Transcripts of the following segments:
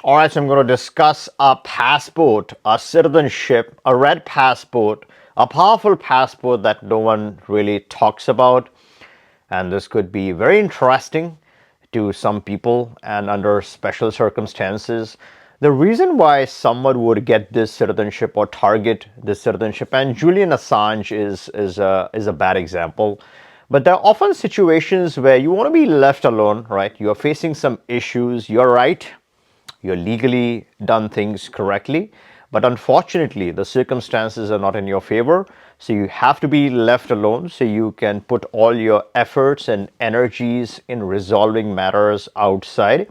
All right, so I'm going to discuss a passport, a citizenship, a red passport, a powerful passport that no one really talks about. And this could be very interesting to some people and under special circumstances. The reason why someone would get this citizenship or target this citizenship, and Julian Assange is a bad example. But there are often situations where you want to be left alone, right? You're facing some issues, you're right, you're legally done things correctly, but unfortunately the circumstances are not in your favor, so you have to be left alone so you can put all your efforts and energies in resolving matters outside.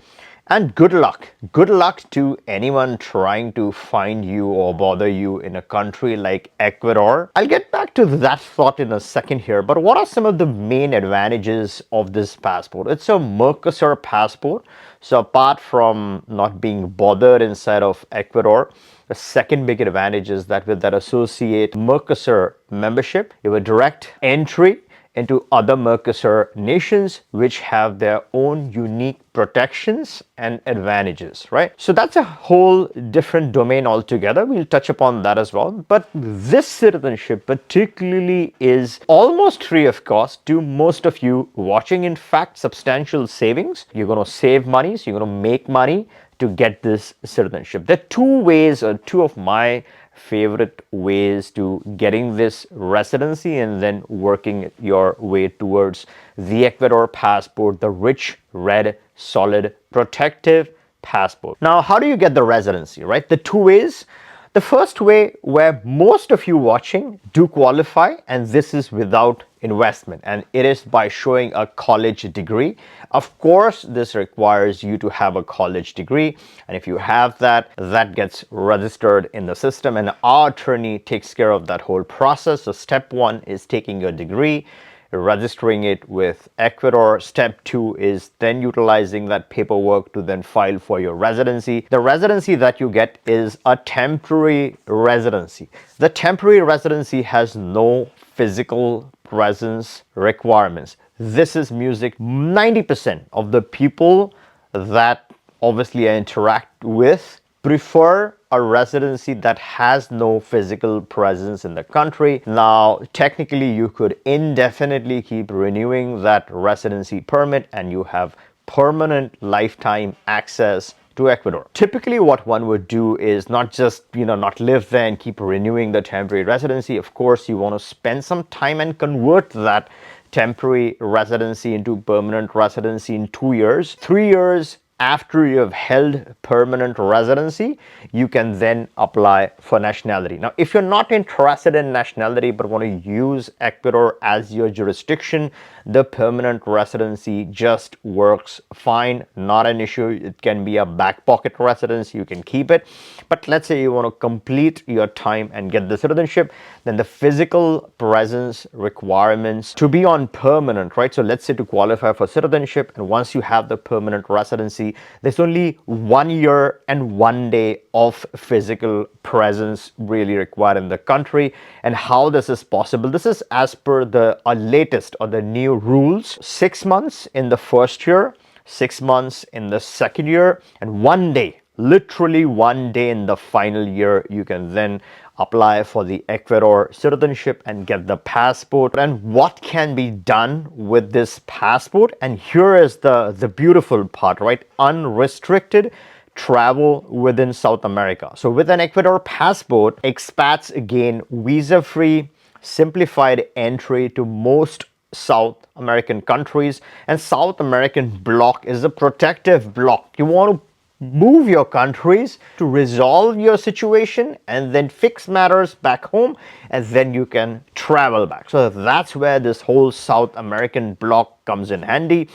And good luck to anyone trying to find you or bother you in a country like Ecuador. I'll get back to that thought in a second here, but what are some of the main advantages of this passport? It's a Mercosur passport, so apart from not being bothered inside of Ecuador, the second big advantage is that with that associate Mercosur membership, you have a direct entry into other Mercosur nations which have their own unique protections and advantages, right? So that's a whole different domain altogether. We'll touch upon that as well. But this citizenship particularly is almost free of cost to most of you watching. In fact, substantial savings. You're going to save money, so you're going to make money to get this citizenship. There are two ways, or two of my favorite ways to getting this residency and then working your way towards the Ecuador passport, the rich, red, solid, protective passport. Now, how do you get the residency, right? The two ways. The first way, where most of you watching do qualify, and this is without investment, and it is by showing a college degree. Of course, this requires you to have a college degree, and if you have that, that gets registered in the system, and our attorney takes care of that whole process. So step one is taking your degree, registering it with Ecuador. Step two is then utilizing that paperwork to then file for your residency. The residency that you get is a temporary residency. The temporary residency has no physical presence requirements. This is music. 90% of the people that obviously I interact with prefer a residency that has no physical presence in the country. Now, technically, you could indefinitely keep renewing that residency permit and you have permanent lifetime access to Ecuador. Typically, what one would do is not just, not live there and keep renewing the temporary residency. Of course, you want to spend some time and convert that temporary residency into permanent residency in 2 years. 3 years after you have held permanent residency, you can then apply for nationality. Now, if you're not interested in nationality but want to use Ecuador as your jurisdiction, the permanent residency just works fine, not an issue. It can be a back pocket residence, you can keep it. But let's say you want to complete your time and get the citizenship, then the physical presence requirements to be on permanent, right? So let's say to qualify for citizenship, and once you have the permanent residency, there's only 1 year and 1 day of physical presence really required in the country. And how this is possible, this is as per the latest or the new rules. 6 months in the first year, 6 months in the second year, and 1 day, literally 1 day in the final year, you can then apply for the Ecuador citizenship and get the passport. And what can be done with this passport? And here is the beautiful part, right? Unrestricted travel within South America. So with an Ecuador passport, expats gain visa-free, simplified entry to most South American countries. And South American bloc is a protective bloc. You want to move your countries to resolve your situation and then fix matters back home, and then you can travel back. So that's where this whole South American bloc comes in handy.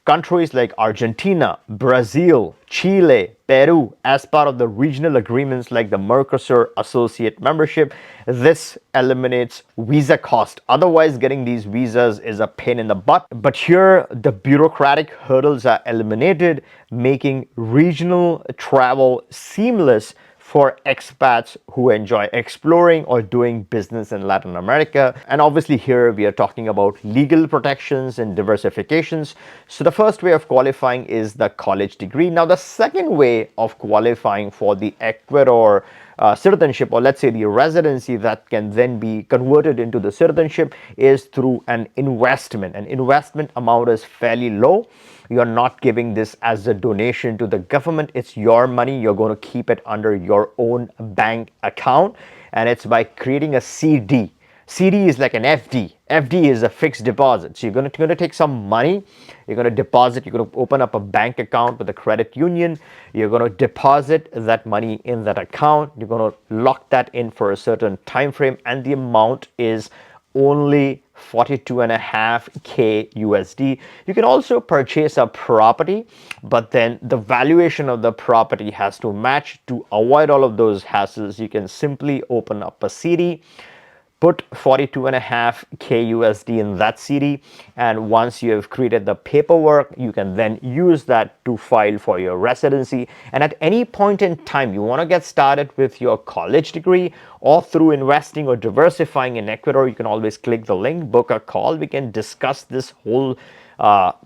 Countries like Argentina, Brazil, Chile, Peru, as part of the regional agreements like the Mercosur associate membership, this eliminates visa cost. Otherwise, getting these visas is a pain in the butt. But here, the bureaucratic hurdles are eliminated, making regional travel seamless for expats who enjoy exploring or doing business in Latin America. And obviously here we are talking about legal protections and diversifications. So the first way of qualifying is the college degree. Now the second way of qualifying for the Ecuador citizenship, or let's say the residency that can then be converted into the citizenship, is through an investment. An investment amount is fairly low. You're not giving this as a donation to the government. It's your money. You're going to keep it under your own bank account, and it's by creating a CD. CD is like an FD. FD is a fixed deposit. So you're going to take some money, you're going to deposit, you're going to open up a bank account with a credit union, you're going to deposit that money in that account, you're going to lock that in for a certain time frame, and the amount is only 42.5k USD. You can also purchase a property, but then the valuation of the property has to match. To avoid all of those hassles, you can simply open up a CD, put 42.5k USD in that CD, and once you have created the paperwork, you can then use that to file for your residency. And at any point in time you want to get started with your college degree or through investing or diversifying in Ecuador, you can always click the link, book a call. We can discuss this whole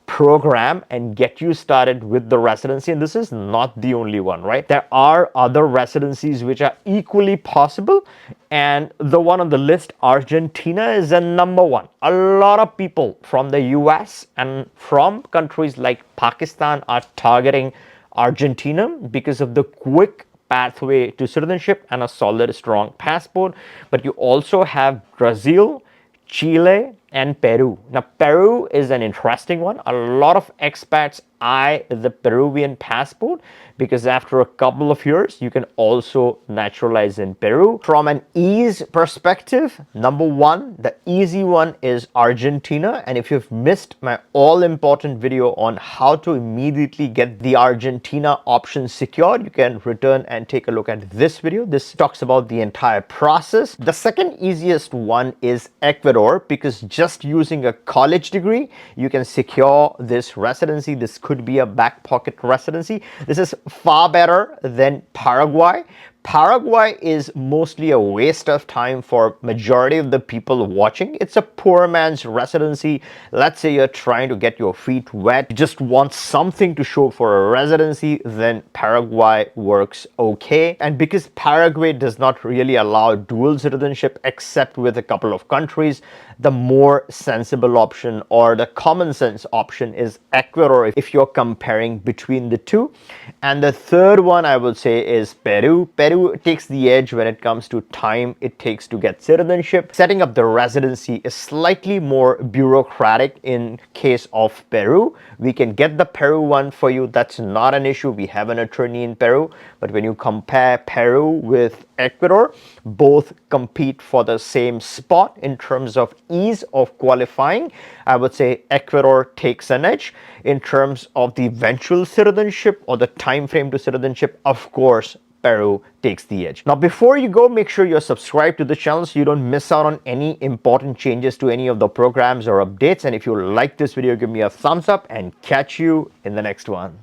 program and get you started with the residency. And this is not the only one, right? There are other residencies which are equally possible, and the one on the list, Argentina, is a number one. A lot of people from the US and from countries like Pakistan are targeting Argentina because of the quick pathway to citizenship and a solid, strong passport. But you also have Brazil, Chile, and Peru. Now, Peru is an interesting one. A lot of expats eye the Peruvian passport because after a couple of years, you can also naturalize in Peru. From an ease perspective, number one, the easy one is Argentina. And if you've missed my all-important video on how to immediately get the Argentina option secured, you can return and take a look at this video. This talks about the entire process. The second easiest one is Ecuador, because just using a college degree, you can secure this residency. This could be a back pocket residency. This is far better than Paraguay. Paraguay is mostly a waste of time for majority of the people watching. It's a poor man's residency. Let's say you're trying to get your feet wet, you just want something to show for a residency, then Paraguay works okay. And because Paraguay does not really allow dual citizenship except with a couple of countries, the more sensible option or the common sense option is Ecuador if you're comparing between the two. And the third one I would say is Peru. Peru takes the edge when it comes to time it takes to get citizenship. Setting up the residency is slightly more bureaucratic in case of Peru. We can get the Peru one for you. That's not an issue. We have an attorney in Peru. But when you compare Peru with Ecuador, both compete for the same spot in terms of ease of qualifying. I would say Ecuador takes an edge. In terms of the eventual citizenship or the time frame to citizenship, of course, Peru takes the edge. Now, before you go, make sure you're subscribed to the channel so you don't miss out on any important changes to any of the programs or updates. And if you like this video, give me a thumbs up and catch you in the next one.